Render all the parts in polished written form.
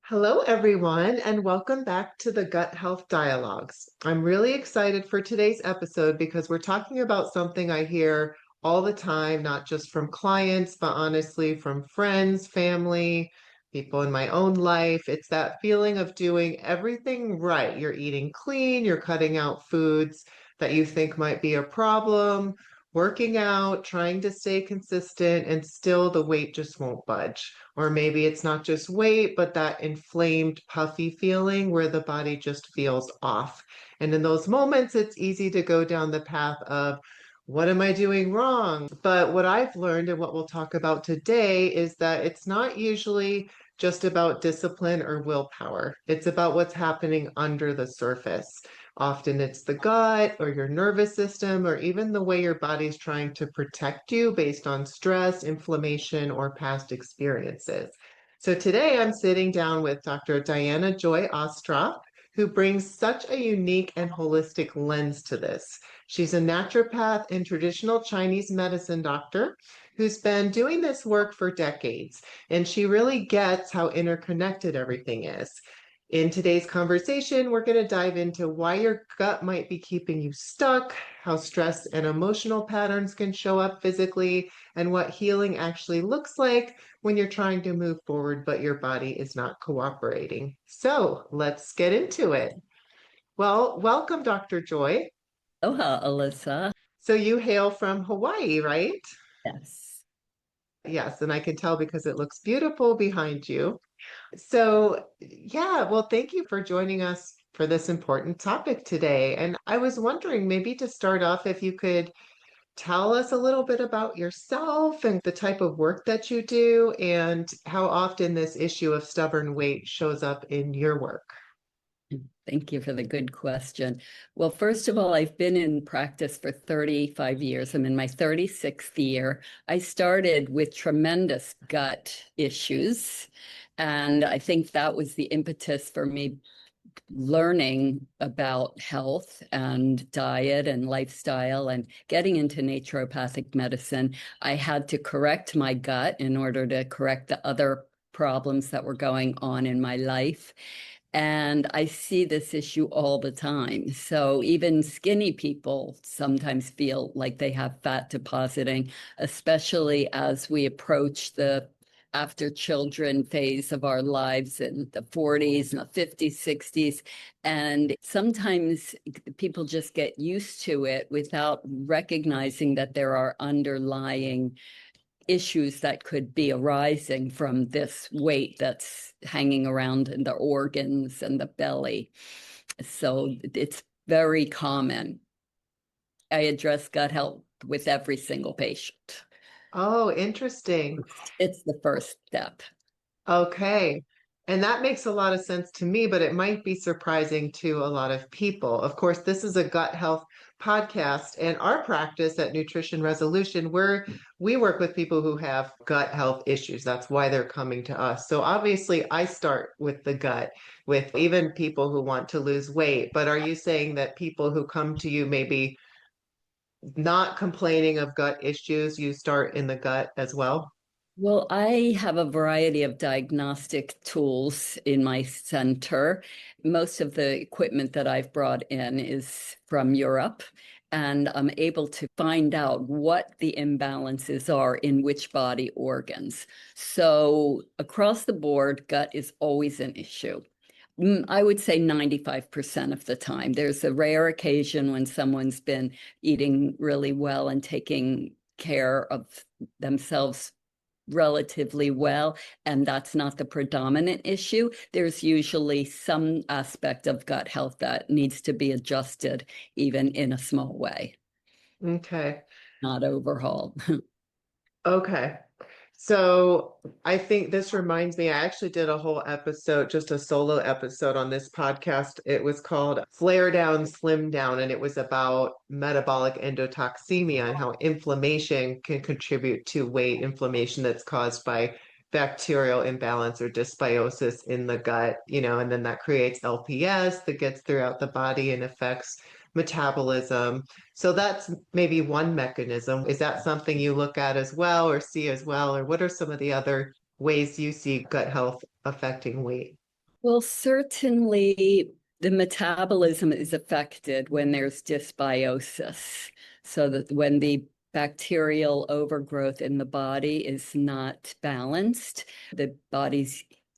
Hello, everyone, and welcome back to the Gut Health Dialogues. I'm really excited for today's episode because we're talking about something I hear all the time, not just from clients, but honestly from friends, family, people in my own life. It's that feeling of doing everything right. You're eating clean, you're cutting out foods that you think might be a problem, working out, trying to stay consistent, and still the weight just won't budge. Or maybe it's not just weight, but that inflamed, puffy feeling where the body just feels off. And in those moments, it's easy to go down the path of, what am I doing wrong? But what I've learned and what we'll talk about today is that it's not usually just about discipline or willpower. It's about what's happening under the surface. Often it's the gut or your nervous system or even the way your body's trying to protect you based on stress, inflammation, or past experiences. So today I'm sitting down with Dr. Diana Joy Ostroff, who brings such a unique and holistic lens to this. She's a naturopath and traditional Chinese medicine doctor who's been doing this work for decades, and she really gets how interconnected everything is. In today's conversation, we're going to dive into why your gut might be keeping you stuck, how stress and emotional patterns can show up physically, and what healing actually looks like when you're trying to move forward, but your body is not cooperating. So let's get into it. Well, welcome, Dr. Joy. Aloha, Alyssa. So you hail from Hawaii, right? Yes. Yes, and I can tell because it looks beautiful behind you. So, yeah, well, thank you for joining us for this important topic today. And I was wondering, maybe to start off, if you could tell us a little bit about yourself and the type of work that you do and how often this issue of stubborn weight shows up in your work. Thank you for the good question. Well, first of all, I've been in practice for 35 years. I'm in my 36th year. I started with tremendous gut issues, and I think that was the impetus for me learning about health and diet and lifestyle and getting into naturopathic medicine. I had to correct my gut in order to correct the other problems that were going on in my life. And I see this issue all the time. So even skinny people sometimes feel like they have fat depositing, especially as we approach the after children phase of our lives in the 40s and the 50s, 60s. And sometimes people just get used to it without recognizing that there are underlying issues that could be arising from this weight that's hanging around in the organs and the belly. So it's very common. I address gut health with every single patient. Oh, interesting. It's the first step. Okay. And that makes a lot of sense to me, but it might be surprising to a lot of people. Of course, this is a gut health podcast, and our practice at Nutrition Resolution, we work with people who have gut health issues. That's why they're coming to us. So obviously, I start with the gut, with even people who want to lose weight. But are you saying that people who come to you maybe not complaining of gut issues, you start in the gut as well? Well, I have a variety of diagnostic tools in my center. Most of the equipment that I've brought in is from Europe, and I'm able to find out what the imbalances are in which body organs. So, across the board, gut is always an issue. I would say 95% of the time. There's a rare occasion when someone's been eating really well and taking care of themselves relatively well, and that's not the predominant issue. There's usually some aspect of gut health that needs to be adjusted, even in a small way, Okay. not overhauled. Okay. So I think this reminds me, I actually did a whole episode, just a solo episode on this podcast. It was called Flare Down, Slim Down, and it was about metabolic endotoxemia and how inflammation can contribute to weight inflammation that's caused by bacterial imbalance or dysbiosis in the gut, and then that creates LPS that gets throughout the body and affects metabolism. So that's maybe one mechanism. Is that something you look at as well or see as well? Or what are some of the other ways you see gut health affecting weight? Well, certainly the metabolism is affected when there's dysbiosis. So that when the bacterial overgrowth in the body is not balanced, the body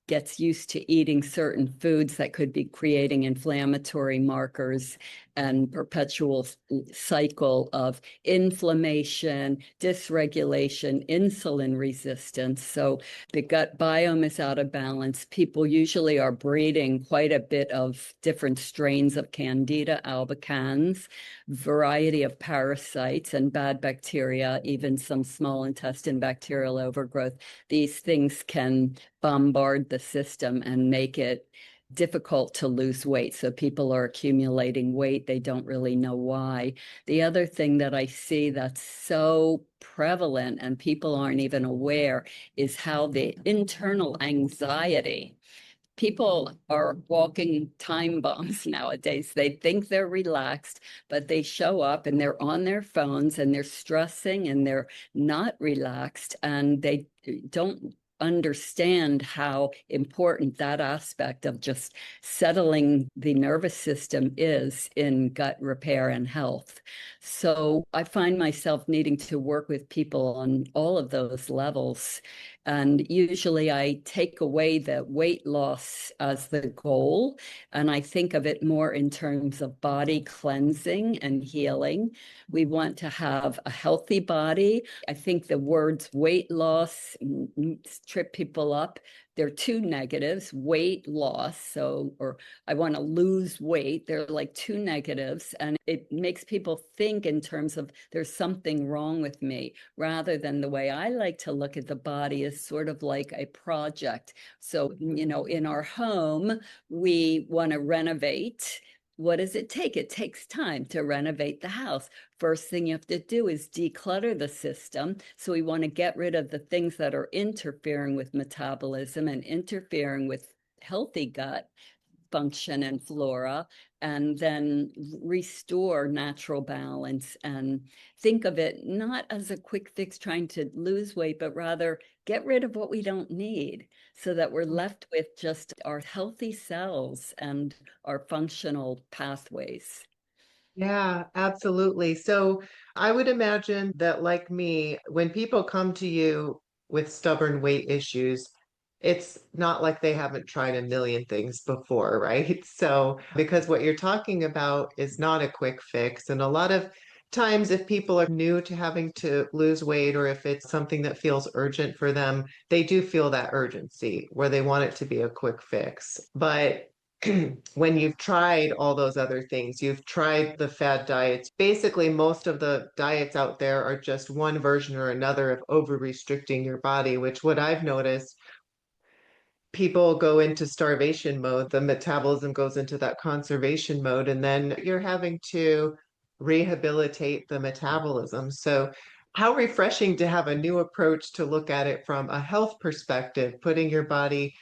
gets used to eating certain foods that could be creating inflammatory markers and perpetual cycle of inflammation, dysregulation, insulin resistance. So the gut biome is out of balance. People usually are breeding quite a bit of different strains of candida albicans, variety of parasites and bad bacteria, even some small intestine bacterial overgrowth. These things can bombard the system and make it difficult to lose weight. So people are accumulating weight. They don't really know why. The other thing that I see that's so prevalent and people aren't even aware is how the internal anxiety. People are walking time bombs nowadays. They think they're relaxed, but they show up and they're on their phones and they're stressing and they're not relaxed and they don't understand how important that aspect of just settling the nervous system is in gut repair and health. So I find myself needing to work with people on all of those levels. And usually I take away the weight loss as the goal. And I think of it more in terms of body cleansing and healing. We want to have a healthy body. I think the words weight loss trip people up. There are two negatives, weight loss. So, or I want to lose weight. They're like two negatives. And it makes people think in terms of there's something wrong with me, rather than the way I like to look at the body is sort of like a project. So, in our home, we want to renovate. What does it take? It takes time to renovate the house. First thing you have to do is declutter the system. So we want to get rid of the things that are interfering with metabolism and interfering with healthy gut function and flora, and then restore natural balance and think of it not as a quick fix trying to lose weight, but rather get rid of what we don't need so that we're left with just our healthy cells and our functional pathways. Yeah, absolutely. So I would imagine that, like me, when people come to you with stubborn weight issues, it's not like they haven't tried a million things before, right? So, because what you're talking about is not a quick fix. And a lot of times, if people are new to having to lose weight, or if it's something that feels urgent for them, they do feel that urgency where they want it to be a quick fix. But when you've tried all those other things, you've tried the fad diets. Basically, most of the diets out there are just one version or another of over restricting your body, which what I've noticed, people go into starvation mode, the metabolism goes into that conservation mode, and then you're having to rehabilitate the metabolism. So, how refreshing to have a new approach to look at it from a health perspective, putting your body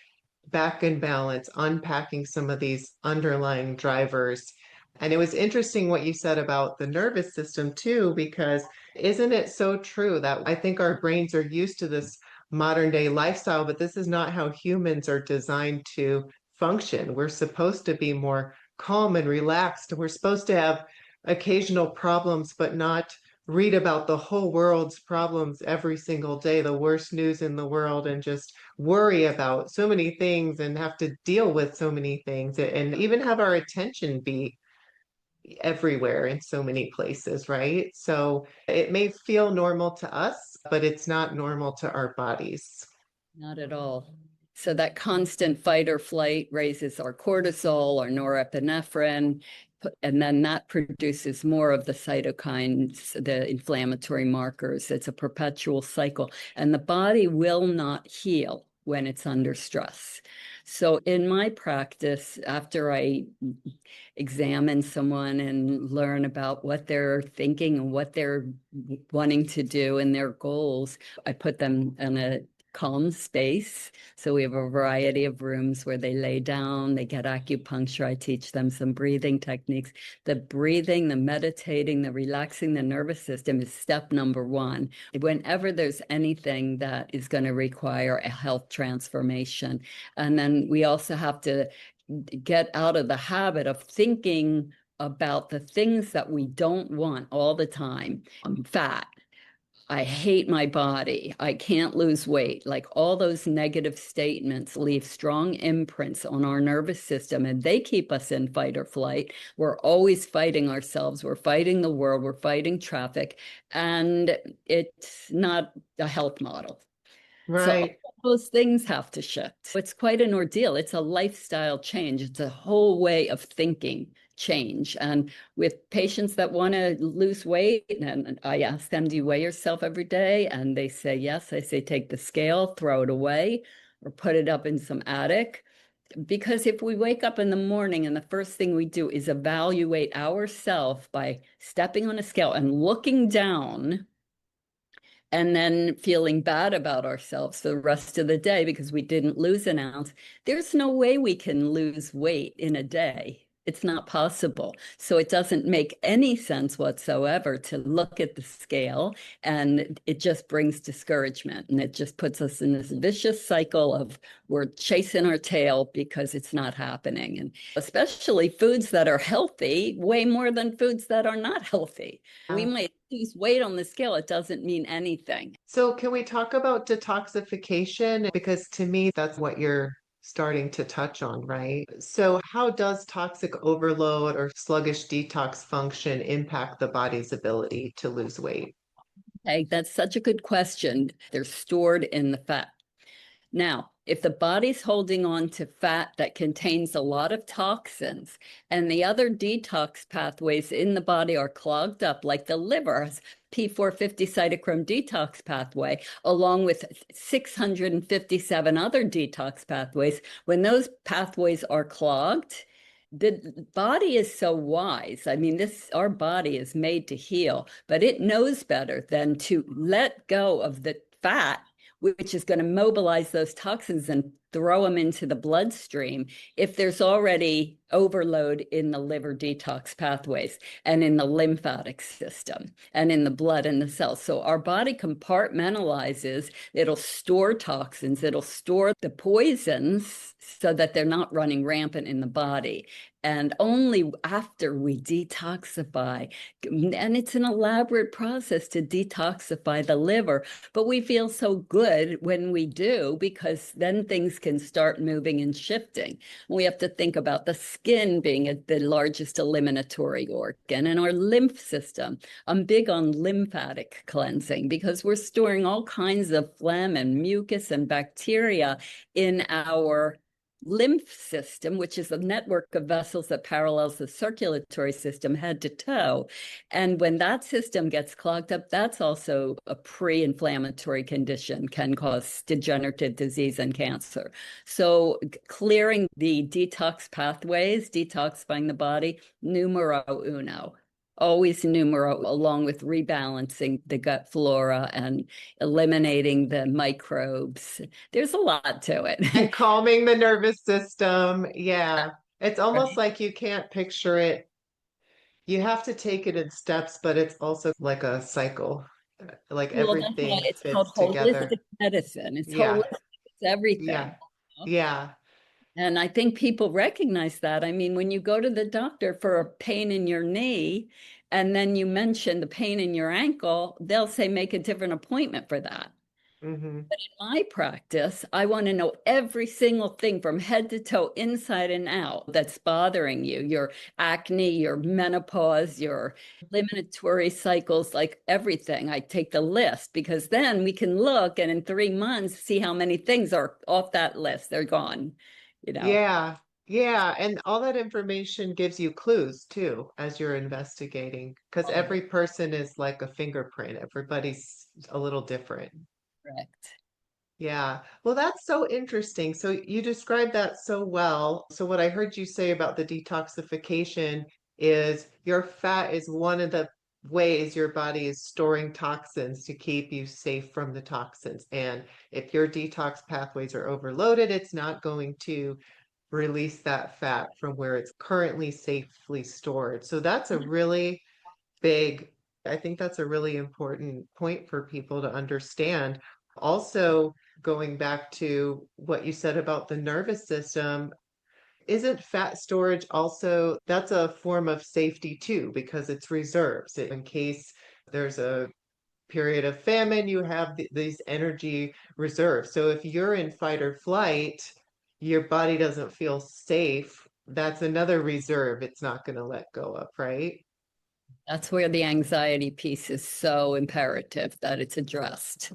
back in balance, unpacking some of these underlying drivers. And it was interesting what you said about the nervous system too, because isn't it so true that I think our brains are used to this modern day lifestyle, but this is not how humans are designed to function. We're supposed to be more calm and relaxed. We're supposed to have occasional problems, but not read about the whole world's problems every single day, the worst news in the world, and just worry about so many things and have to deal with so many things and even have our attention be everywhere in so many places, right? So it may feel normal to us, but it's not normal to our bodies. Not at all. So that constant fight or flight raises our cortisol, our norepinephrine, and then that produces more of the cytokines, the inflammatory markers. It's a perpetual cycle, and the body will not heal when it's under stress. So in my practice, after I examine someone and learn about what they're thinking and what they're wanting to do and their goals, I put them in a calm space. So we have a variety of rooms where they lay down, they get acupuncture. I teach them some breathing techniques. The breathing, the meditating, the relaxing the nervous system is step number one. Whenever there's anything that is going to require a health transformation. And then we also have to get out of the habit of thinking about the things that we don't want all the time. I'm fat. I hate my body. I can't lose weight. Like all those negative statements leave strong imprints on our nervous system and they keep us in fight or flight. We're always fighting ourselves. We're fighting the world. We're fighting traffic. And it's not a health model. So Right. all those things have to shift. It's quite an ordeal. It's a lifestyle change. It's a whole way of thinking change. And with patients that want to lose weight, and I ask them, do you weigh yourself every day? And they say, yes. I say, take the scale, throw it away, or put it up in some attic. Because if we wake up in the morning and the first thing we do is evaluate ourselves by stepping on a scale and looking down, and then feeling bad about ourselves for the rest of the day because we didn't lose an ounce, there's no way we can lose weight in a day. It's not possible. So it doesn't make any sense whatsoever to look at the scale, and it just brings discouragement, and it just puts us in this vicious cycle of we're chasing our tail because it's not happening. And especially foods that are healthy, way more than foods that are not healthy. We might lose weight on the scale. It doesn't mean anything. So can we talk about detoxification? Because to me, that's what you're starting to touch on, right? So how does toxic overload or sluggish detox function impact the body's ability to lose weight? Okay, that's such a good question. They're stored in the fat. Now, if the body's holding on to fat that contains a lot of toxins and the other detox pathways in the body are clogged up, like the liver has P450 cytochrome detox pathway, along with 657 other detox pathways, when those pathways are clogged, the body is so wise. I mean, our body is made to heal, but it knows better than to let go of the fat, which is going to mobilize those toxins and throw them into the bloodstream if there's already overload in the liver detox pathways and in the lymphatic system and in the blood and the cells. So our body compartmentalizes, it'll store toxins, it'll store the poisons so that they're not running rampant in the body. And only after we detoxify, and it's an elaborate process to detoxify the liver, but we feel so good when we do because then things can start moving and shifting. We have to think about the skin being the largest eliminatory organ and our lymph system. I'm big on lymphatic cleansing because we're storing all kinds of phlegm and mucus and bacteria in our lymph system, which is a network of vessels that parallels the circulatory system head to toe. And when that system gets clogged up, that's also a pre-inflammatory condition, can cause degenerative disease and cancer. So clearing the detox pathways, detoxifying the body, numero uno. Always numero, along with rebalancing the gut flora and eliminating the microbes. There's a lot to it. And calming the nervous system. Yeah. It's almost like you can't picture it. You have to take it in steps, but it's also like a cycle. Like Well, that's why everything it's called fits together. holistic medicine. It's Yeah. holistic, it's everything. Yeah. Yeah. And I think people recognize that. I mean, when you go to the doctor for a pain in your knee, and then you mention the pain in your ankle, they'll say, make a different appointment for that. Hmm. But in my practice, I want to know every single thing from head to toe, inside and out, that's bothering you, your acne, your menopause, your eliminatory cycles, like everything. I take the list because then we can look and in 3 months see how many things are off that list. They're gone, you know. Yeah. Yeah. And all that information gives you clues too as you're investigating, because All of it, every person is like a fingerprint. Everybody's a little different. correct. Yeah. Well, that's so interesting. So you described that so well. So what I heard you say about the detoxification is your fat is one of ways your body is storing toxins to keep you safe from the toxins. And if your detox pathways are overloaded, it's not going to release that fat from where it's currently safely stored. So that's a really big, I think that's a really important point for people to understand. Also, going back to what you said about the nervous system, isn't fat storage also, that's a form of safety too, because it's reserves in case there's a period of famine, you have these energy reserves. So if you're in fight or flight, your body doesn't feel safe. That's another reserve it's not going to let go of, right? That's where the anxiety piece is so imperative that it's addressed.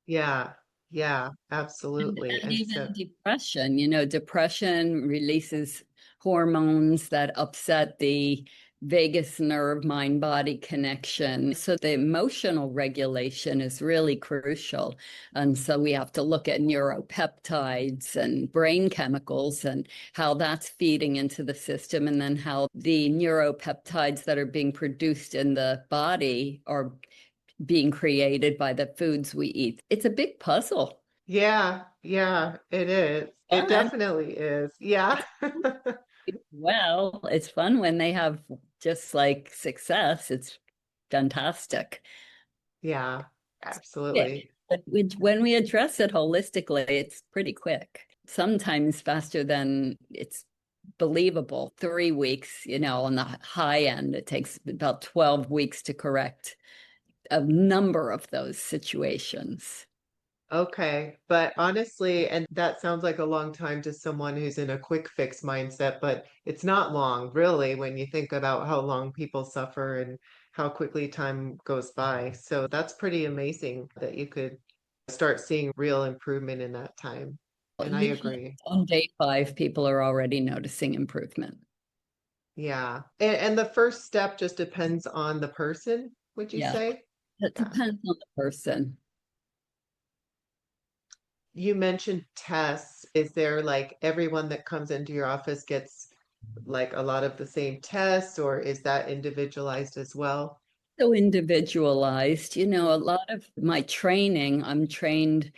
Yeah, yeah, And, absolutely. and And even so, depression, depression releases hormones that upset the vagus nerve mind body connection. So the emotional regulation is really crucial. And so we have to look at neuropeptides and brain chemicals and how that's feeding into the system, and then how the neuropeptides that are being produced in the body are being created by the foods we eat. It's a big puzzle. yeah, yeah, it is. It Fun. definitely is. Yeah. Well, it's fun when they have just like success. It's fantastic. Yeah, Quick. absolutely. But when we address it holistically, it's pretty quick. Sometimes faster than it's believable. 3 weeks, on the high end, it takes about 12 weeks to correct a number of those situations. Okay, but honestly, and that sounds like a long time to someone who's in a quick fix mindset, but it's not long, really, when you think about how long people suffer and how quickly time goes by. So that's pretty amazing that you could start seeing real improvement in that time. And I Usually agree. on day 5, people are already noticing improvement. Yeah. And the first step just depends on the person, would you Yeah, say? it Yeah. depends on the person. You mentioned tests. Is there like everyone that comes into your office gets like a lot of the same tests, or is that individualized as well? So individualized, a lot of my training, I'm trained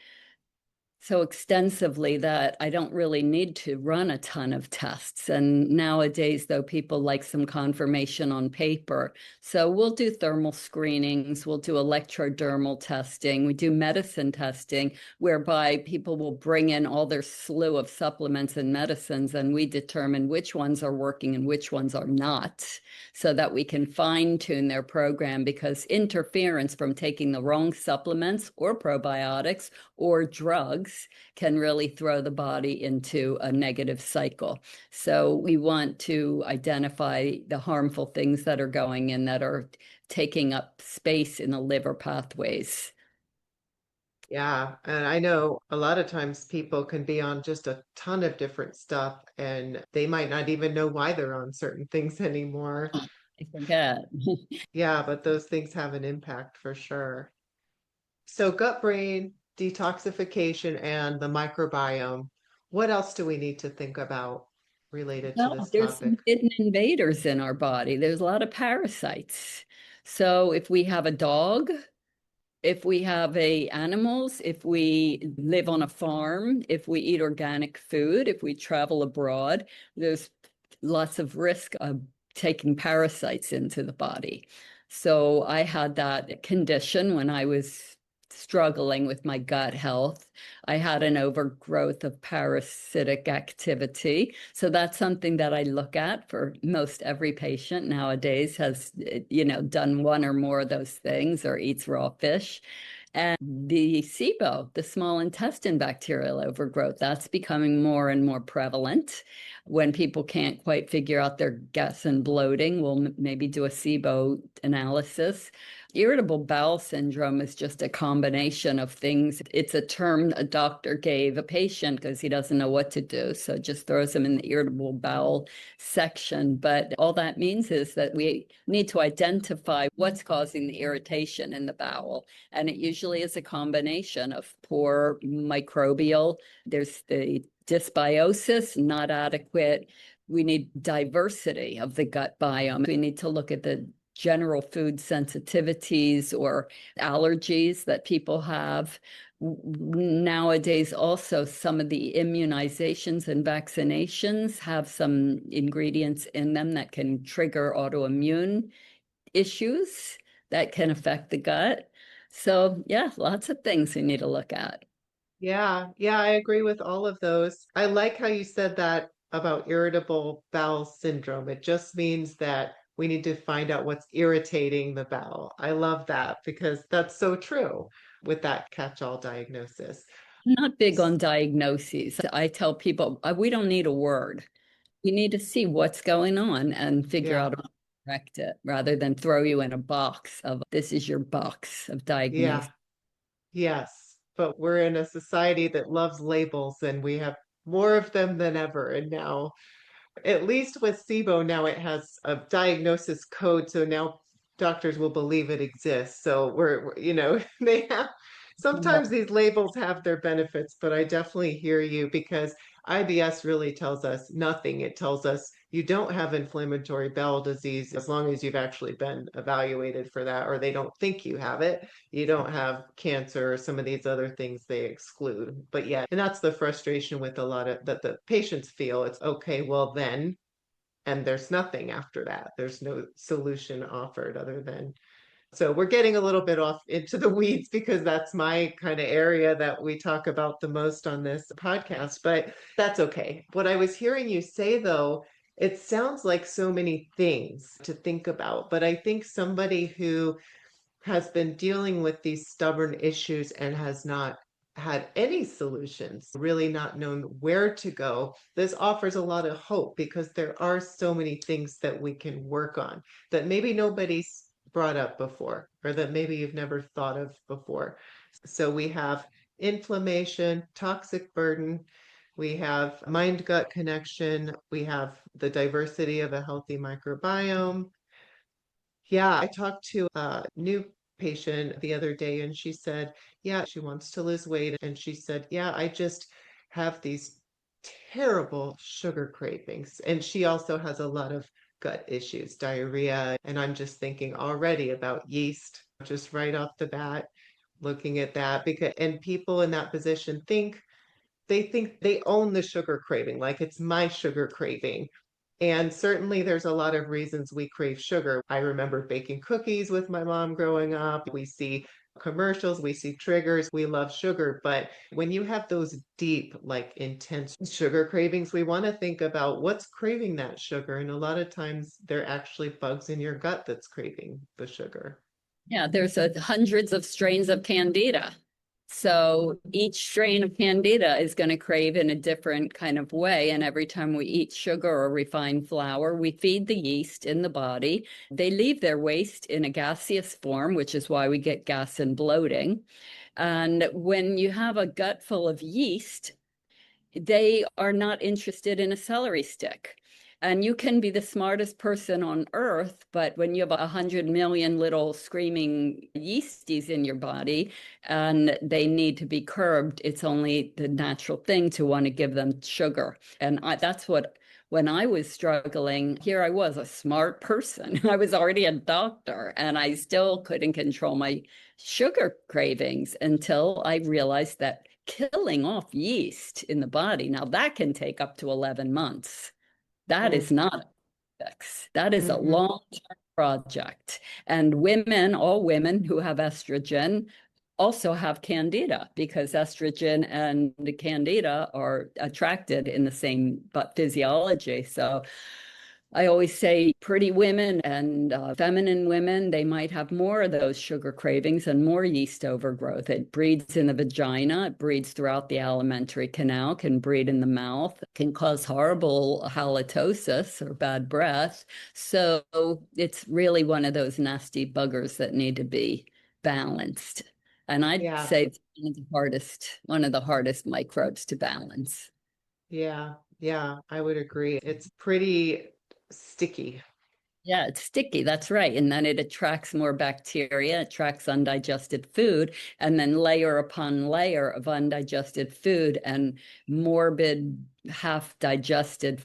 so extensively that I don't really need to run a ton of tests. And nowadays, though, people like some confirmation on paper. So we'll do thermal screenings, we'll do electrodermal testing, we do medicine testing, whereby people will bring in all their slew of supplements and medicines, and we determine which ones are working and which ones are not, so that we can fine tune their program, because interference from taking the wrong supplements or probiotics or drugs can really throw the body into a negative cycle. So we want to identify the harmful things that are going in that are taking up space in the liver pathways. Yeah, and I know a lot of times people can be on just a ton of different stuff and they might not even know why they're on certain things anymore. I forget. Yeah, but those things have an impact for sure. So gut brain detoxification and the microbiome. What else do we need to think about related to Well, this there's topic? some hidden invaders in our body. There's a lot of parasites. So if we have a dog, if we have animals, if we live on a farm, if we eat organic food, if we travel abroad, there's lots of risk of taking parasites into the body. So I had that condition when I was struggling with my gut health. I had an overgrowth of parasitic activity. So that's something that I look at for most every patient nowadays has, done one or more of those things or eats raw fish. And the SIBO, the small intestine bacterial overgrowth, that's becoming more and more prevalent. When people can't quite figure out their gas and bloating, we'll maybe do a SIBO analysis. Irritable bowel syndrome is just a combination of things. It's a term a doctor gave a patient because he doesn't know what to do. So just throws them in the irritable bowel section. But all that means is that we need to identify what's causing the irritation in the bowel. And it usually is a combination of poor microbial, there's the dysbiosis, not adequate. We need diversity of the gut biome. We need to look at the general food sensitivities or allergies that people have. Nowadays, also, some of the immunizations and vaccinations have some ingredients in them that can trigger autoimmune issues that can affect the gut. So, yeah, lots of things we need to look at. Yeah, yeah, I agree with all of those. I like how you said that about irritable bowel syndrome. It just means that we need to find out what's irritating the bowel. I love that because that's so true with that catch-all diagnosis. I'm not big on diagnoses. I tell people we don't need a word. We need to see what's going on and figure Yeah, out how to correct it rather than throw you in a box of this is your box of yeah, diagnosis. yes. But we're in a society that loves labels and we have more of them than ever. And now at least with SIBO, now it has a diagnosis code, so now doctors will believe it exists. So they have sometimes these labels have their benefits, but I definitely hear you because IBS really tells us nothing. It tells us you don't have inflammatory bowel disease as long as you've actually been evaluated for that, or they don't think you have it. You don't have cancer or some of these other things they exclude. But yeah, and that's the frustration with a lot of that the patients feel. It's okay, well then, and there's nothing after that. There's no solution offered other than so we're getting a little bit off into the weeds because that's my kind of area that we talk about the most on this podcast, but that's okay. What I was hearing you say though, it sounds like so many things to think about, but I think somebody who has been dealing with these stubborn issues and has not had any solutions, really not known where to go, this offers a lot of hope because there are so many things that we can work on that maybe nobody's brought up before or that maybe you've never thought of before. So we have inflammation, toxic burden, we have mind gut connection, we have the diversity of a healthy microbiome. Yeah, I talked to a new patient the other day and she said, yeah, she wants to lose weight. And she said, yeah, I just have these terrible sugar cravings. And she also has a lot of gut issues, diarrhea. And I'm just thinking already about yeast, just right off the bat, looking at that because, and people in that position think they own the sugar craving, like it's my sugar craving. And certainly there's a lot of reasons we crave sugar. I remember baking cookies with my mom growing up. We see commercials, we see triggers, we love sugar. But when you have those deep, like intense sugar cravings, we want to think about what's craving that sugar. And a lot of times they're actually bugs in your gut that's craving the sugar. Yeah, there's hundreds of strains of candida. So each strain of candida is going to crave in a different kind of way. And every time we eat sugar or refined flour, we feed the yeast in the body. They leave their waste in a gaseous form, which is why we get gas and bloating. And when you have a gut full of yeast, they are not interested in a celery stick. And you can be the smartest person on earth, but when you have 100 million little screaming yeasties in your body and they need to be curbed, it's only the natural thing to want to give them sugar. And that's what, when I was struggling, here I was a smart person. I was already a doctor and I still couldn't control my sugar cravings until I realized that killing off yeast in the body, now that can take up to 11 months. That Mm, is not a fix. That is a mhm. long-term project. And women, all women who have estrogen, also have candida because estrogen and the candida are attracted in the same but physiology. So I always say pretty women and feminine women, they might have more of those sugar cravings and more yeast overgrowth. It breeds in the vagina, it breeds throughout the alimentary canal, can breed in the mouth, can cause horrible halitosis or bad breath. So it's really one of those nasty buggers that need to be balanced. And I'd Yeah, say it's one of the hardest microbes to balance. yeah, yeah, I would agree. It's pretty sticky. Yeah, it's sticky. That's right. And then it attracts more bacteria, attracts undigested food, and then layer upon layer of undigested food and morbid, half digested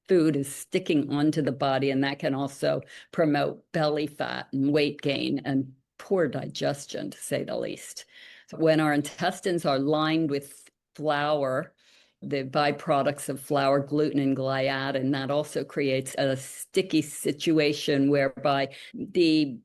food is sticking onto the body, and that can also promote belly fat and weight gain and poor digestion, to say the least. So when our intestines are lined with flour, the byproducts of flour, gluten and gliadin, that also creates a sticky situation whereby the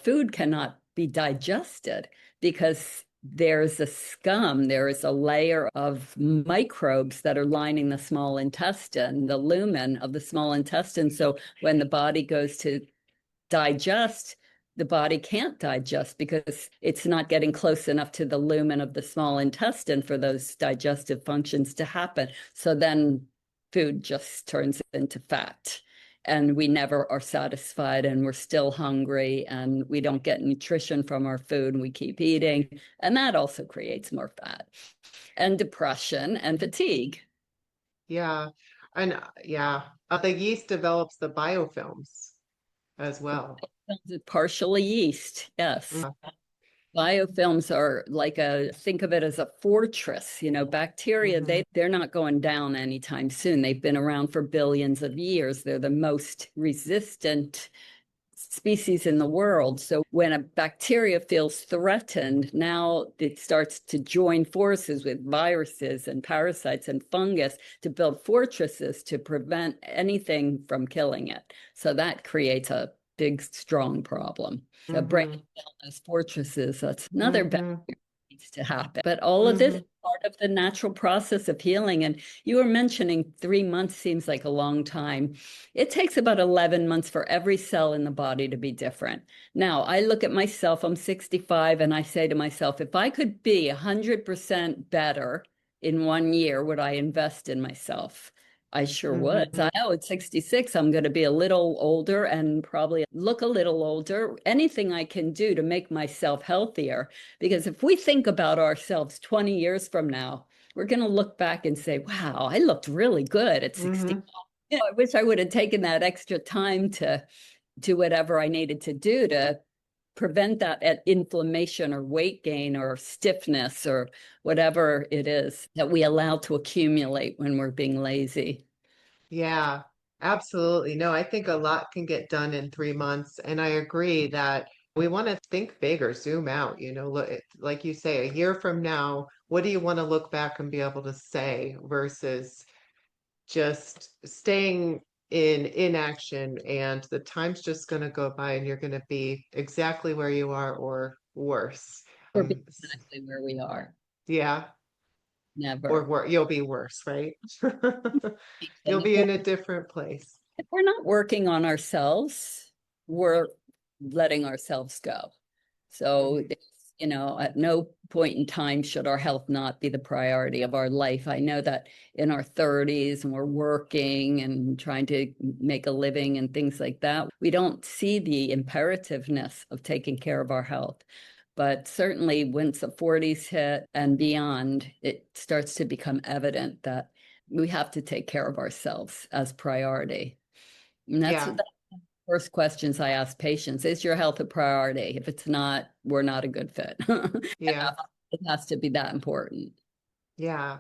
food cannot be digested because there's a scum, there is a layer of microbes that are lining the small intestine, the lumen of the small intestine. So when the body goes to digest, the body can't digest because it's not getting close enough to the lumen of the small intestine for those digestive functions to happen. So then food just turns into fat. And we never are satisfied, and we're still hungry, and we don't get nutrition from our food, and we keep eating. And that also creates more fat and depression and fatigue. Yeah. And yeah, the yeast develops the biofilms as well. Partially yeast, yes. Yeah. Biofilms are like think of it as a fortress. Bacteria, Hmm. they're not going down anytime soon. They've been around for billions of years. They're the most resistant species in the world. So when a bacteria feels threatened, now it starts to join forces with viruses and parasites and fungus to build fortresses to prevent anything from killing it. So that creates a big, strong problem. So breaking Hmm. down those fortresses, that's another bad Hmm. needs to happen. But all of this is Hmm. part of the natural process of healing. And you were mentioning 3 months seems like a long time. It takes about 11 months for every cell in the body to be different. Now, I look at myself, I'm 65, and I say to myself, if I could be 100% better in 1 year, would I invest in myself? I sure would. Hmm. I know at 66, I'm going to be a little older and probably look a little older. Anything I can do to make myself healthier. Because if we think about ourselves 20 years from now, we're going to look back and say, wow, I looked really good at 60. Hmm. I wish I would have taken that extra time to do whatever I needed to do to prevent that inflammation or weight gain or stiffness or whatever it is that we allow to accumulate when we're being lazy. Yeah, absolutely. No, I think a lot can get done in 3 months. And I agree that we want to think bigger, zoom out, look, like you say, a year from now, what do you want to look back and be able to say versus just staying in inaction, and the time's just going to go by and you're going to be exactly where you are or worse. Or be exactly where we are. Yeah, or Never. you'll be worse, right? You'll be in a different place. If we're not working on ourselves, we're letting ourselves go. So, Mhm. at no point in time should our health not be the priority of our life. I know that in our 30s and we're working and trying to make a living and things like that, we don't see the imperativeness of taking care of our health. But certainly, once the 40s hit and beyond, it starts to become evident that we have to take care of ourselves as priority. And that's Yeah, the first questions I ask patients. Is your health a priority? If it's not, we're not a good fit. yeah, It has to be that important. yeah,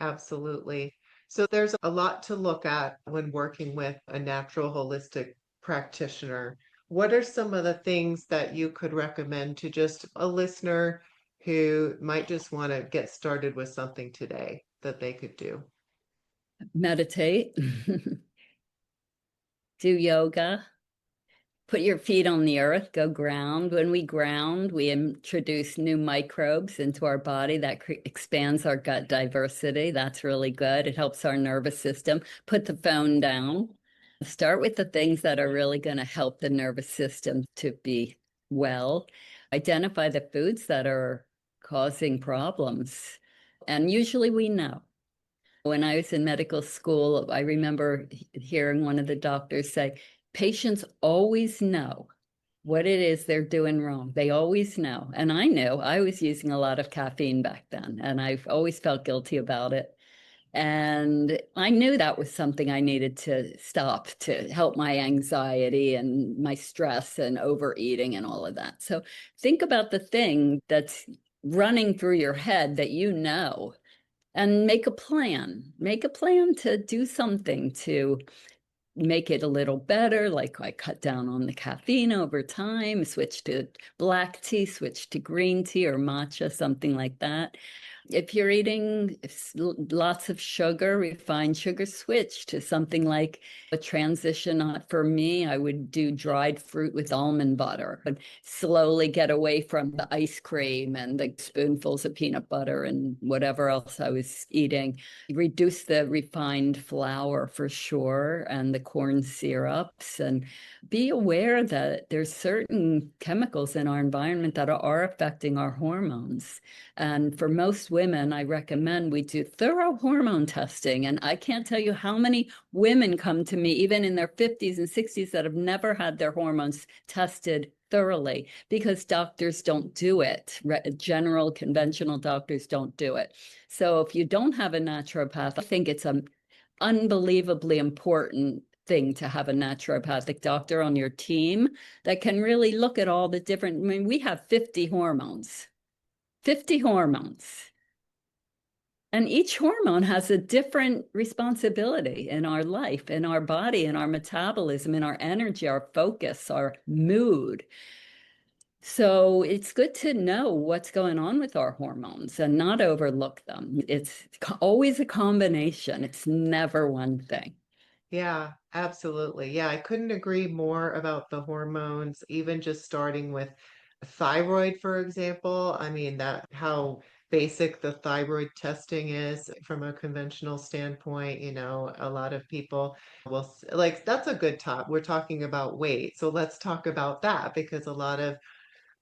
absolutely. So there's a lot to look at when working with a natural holistic practitioner. What are some of the things that you could recommend to just a listener who might just want to get started with something today that they could do? Meditate, do yoga, put your feet on the earth, go ground. When we ground, we introduce new microbes into our body that expands our gut diversity. That's really good. It helps our nervous system. Put the phone down. Start with the things that are really going to help the nervous system to be well. Identify the foods that are causing problems. And usually we know. When I was in medical school, I remember hearing one of the doctors say, patients always know what it is they're doing wrong. They always know. And I knew I was using a lot of caffeine back then, and I've always felt guilty about it. And I knew that was something I needed to stop to help my anxiety and my stress and overeating and all of that. So think about the thing that's running through your head that you know and make a plan to do something to make it a little better. Like I cut down on the caffeine over time, switch to black tea, switch to green tea or matcha, something like that. If you're eating lots of sugar, refined sugar, switch to something like a transition. Not for me, I would do dried fruit with almond butter, but slowly get away from the ice cream and the spoonfuls of peanut butter and whatever else I was eating. Reduce the refined flour for sure and the corn syrups, and be aware that there's certain chemicals in our environment that are affecting our hormones. And for most women, I recommend we do thorough hormone testing. And I can't tell you how many women come to me, even in their 50s and 60s, that have never had their hormones tested thoroughly because doctors don't do it. General conventional doctors don't do it. So if you don't have a naturopath, I think it's an unbelievably important thing to have a naturopathic doctor on your team that can really look at all the different, I mean, we have 50 hormones. 50 hormones. And each hormone has a different responsibility in our life, in our body, in our metabolism, in our energy, our focus, our mood. So it's good to know what's going on with our hormones and not overlook them. It's always a combination. It's never one thing. Yeah, absolutely. Yeah, I couldn't agree more about the hormones, even just starting with thyroid, for example. I mean, that how basic the thyroid testing is from a conventional standpoint. A lot of people will like that's a good top. We're talking about weight. So let's talk about that because a lot of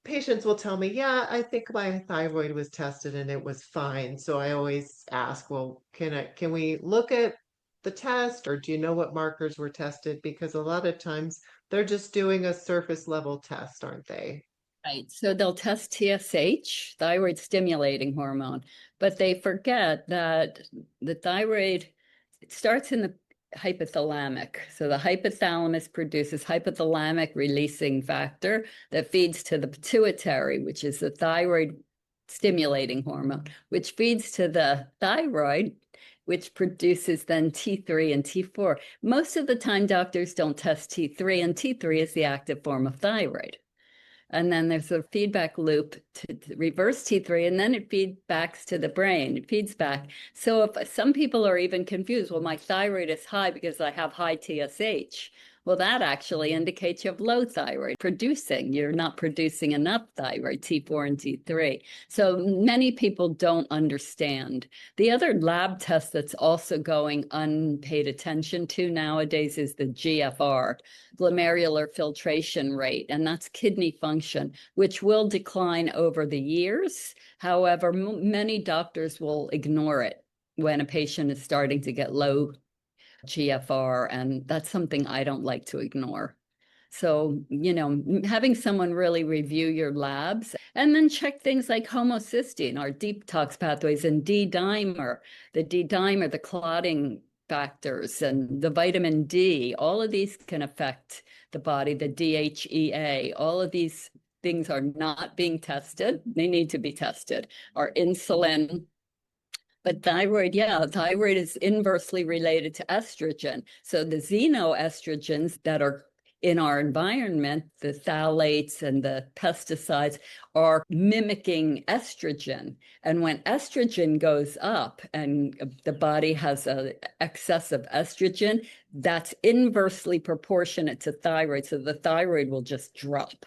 patients will tell me, yeah, I think my thyroid was tested and it was fine. So I always ask, well, can we look at the test or do you know what markers were tested? Because a lot of times they're just doing a surface level test, aren't they? Right. So they'll test TSH, thyroid stimulating hormone, but they forget that the thyroid, it starts in the hypothalamic. So the hypothalamus produces hypothalamic releasing factor that feeds to the pituitary, which is the thyroid stimulating hormone, which feeds to the thyroid, which produces then T3 and T4. Most of the time, doctors don't test T3, and T3 is the active form of thyroid. And then there's a feedback loop to reverse T3, and then it feedbacks to the brain. It feeds back. So if some people are even confused, well, my thyroid is high because I have high TSH. Well, that actually indicates you have low thyroid producing. You're not producing enough thyroid, T4 and T3. So many people don't understand. The other lab test that's also going unpaid attention to nowadays is the GFR, glomerular filtration rate, and that's kidney function, which will decline over the years. However, many doctors will ignore it when a patient is starting to get low GFR, and that's something I don't like to ignore. So, having someone really review your labs and then check things like homocysteine, our detox pathways, and D-dimer, the clotting factors, and the vitamin D, all of these can affect the body, the DHEA, all of these things are not being tested. They need to be tested. Our insulin, but thyroid, yeah, thyroid is inversely related to estrogen. So the xenoestrogens that are in our environment, the phthalates and the pesticides, are mimicking estrogen. And when estrogen goes up and the body has an excess of estrogen, that's inversely proportionate to thyroid. So the thyroid will just drop.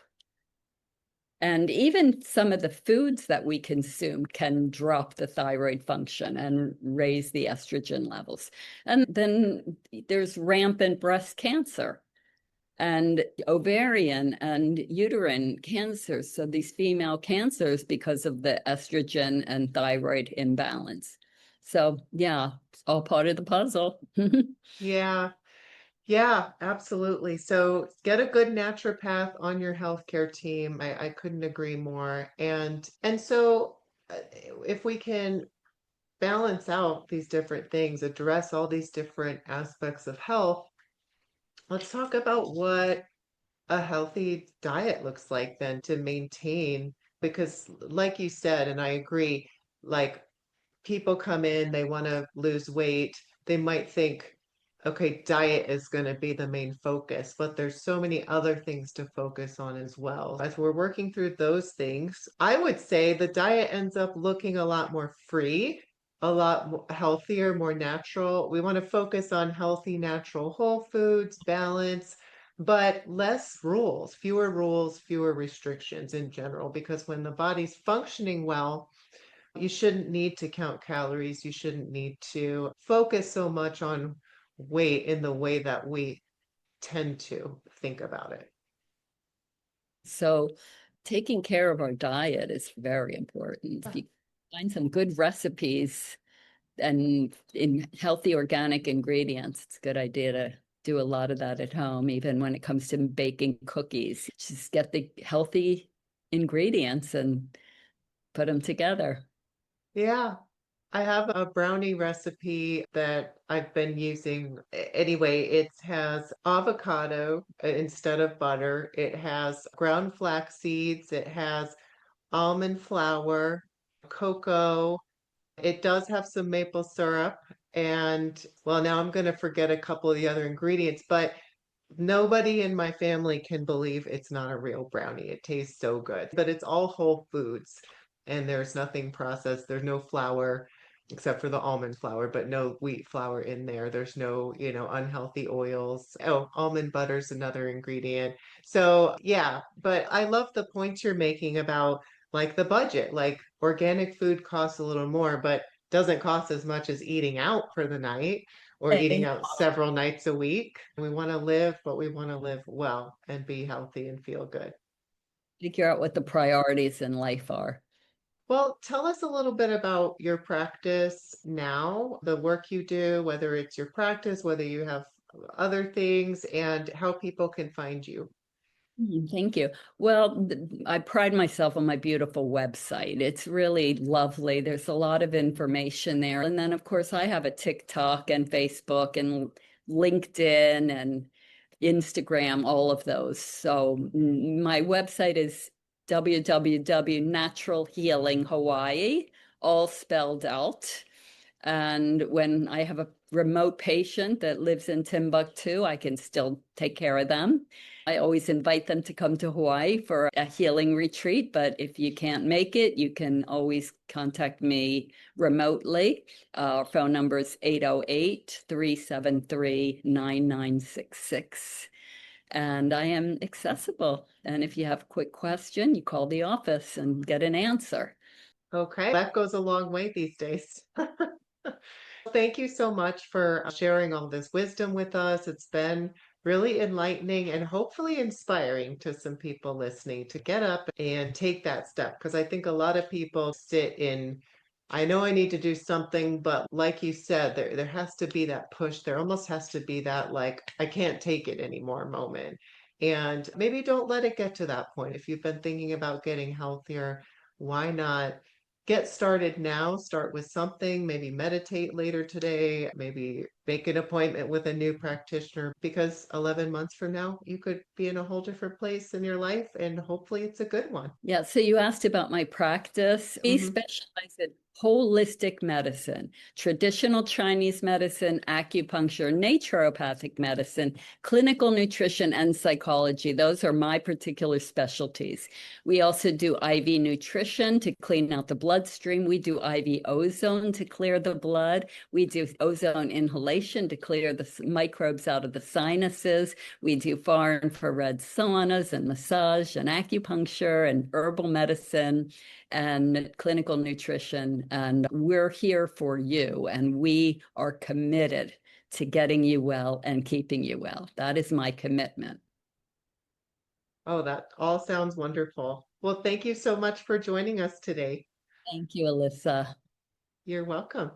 And even some of the foods that we consume can drop the thyroid function and raise the estrogen levels. And then there's rampant breast cancer and ovarian and uterine cancers. So these female cancers because of the estrogen and thyroid imbalance. So yeah, it's all part of the puzzle. Yeah. Yeah, absolutely. So get a good naturopath on your healthcare team. I couldn't agree more. And so if we can balance out these different things, address all these different aspects of health, let's talk about what a healthy diet looks like then to maintain, because like you said, and I agree, like people come in, they want to lose weight, they might think, okay, diet is going to be the main focus, but there's so many other things to focus on as well. As we're working through those things, I would say the diet ends up looking a lot more free, a lot healthier, more natural. We want to focus on healthy, natural whole foods, balance, but less rules, fewer restrictions in general, because when the body's functioning well, you shouldn't need to count calories. You shouldn't need to focus so much on weight in the way that we tend to think about it. So taking care of our diet is very important. If you find some good recipes and in healthy organic ingredients, it's a good idea to do a lot of that at home, even when it comes to baking cookies. Just get the healthy ingredients and put them together. Yeah. I have a brownie recipe that I've been using. Anyway, it has avocado instead of butter. It has ground flax seeds. It has almond flour, cocoa. It does have some maple syrup. And well, now I'm going to forget a couple of the other ingredients, but nobody in my family can believe it's not a real brownie. It tastes so good, but it's all whole foods and there's nothing processed. There's no flour except for the almond flour, but no wheat flour in there. There's no, unhealthy oils. Oh, almond butter's another ingredient. So, yeah, but I love the points you're making about like the budget. Like organic food costs a little more, but doesn't cost as much as eating out for the night or eating out several nights a week. We want to live, but we want to live well and be healthy and feel good. Figure out what the priorities in life are. Well, tell us a little bit about your practice now, the work you do, whether it's your practice, whether you have other things, and how people can find you. Thank you. Well, I pride myself on my beautiful website. It's really lovely. There's a lot of information there. And then, of course, I have a TikTok and Facebook and LinkedIn and Instagram, all of those. So my website is www.naturalhealinghawaii, all spelled out. And when I have a remote patient that lives in Timbuktu, I can still take care of them. I always invite them to come to Hawaii for a healing retreat, but if you can't make it, you can always contact me remotely. Our phone number is 808-373-9966. And I am accessible. And if you have a quick question, you call the office and get an answer. Okay, that goes a long way these days. Thank you so much for sharing all this wisdom with us. It's been really enlightening and hopefully inspiring to some people listening to get up and take that step. Because I think a lot of people sit in, I know I need to do something, but like you said, there has to be that push. There almost has to be that, like, I can't take it anymore moment. And maybe don't let it get to that point. If you've been thinking about getting healthier, why not get started now? Start with something, maybe meditate later today, maybe make an appointment with a new practitioner, because 11 months from now, you could be in a whole different place in your life and hopefully it's a good one. Yeah, so you asked about my practice. We Mhm. specialize in holistic medicine, traditional Chinese medicine, acupuncture, naturopathic medicine, clinical nutrition, and psychology. Those are my particular specialties. We also do IV nutrition to clean out the bloodstream. We do IV ozone to clear the blood. We do ozone inhalation to clear the microbes out of the sinuses. We do far infrared saunas and massage and acupuncture and herbal medicine and clinical nutrition. And we're here for you. And we are committed to getting you well and keeping you well. That is my commitment. Oh, that all sounds wonderful. Well, thank you so much for joining us today. Thank you, Alyssa. You're welcome.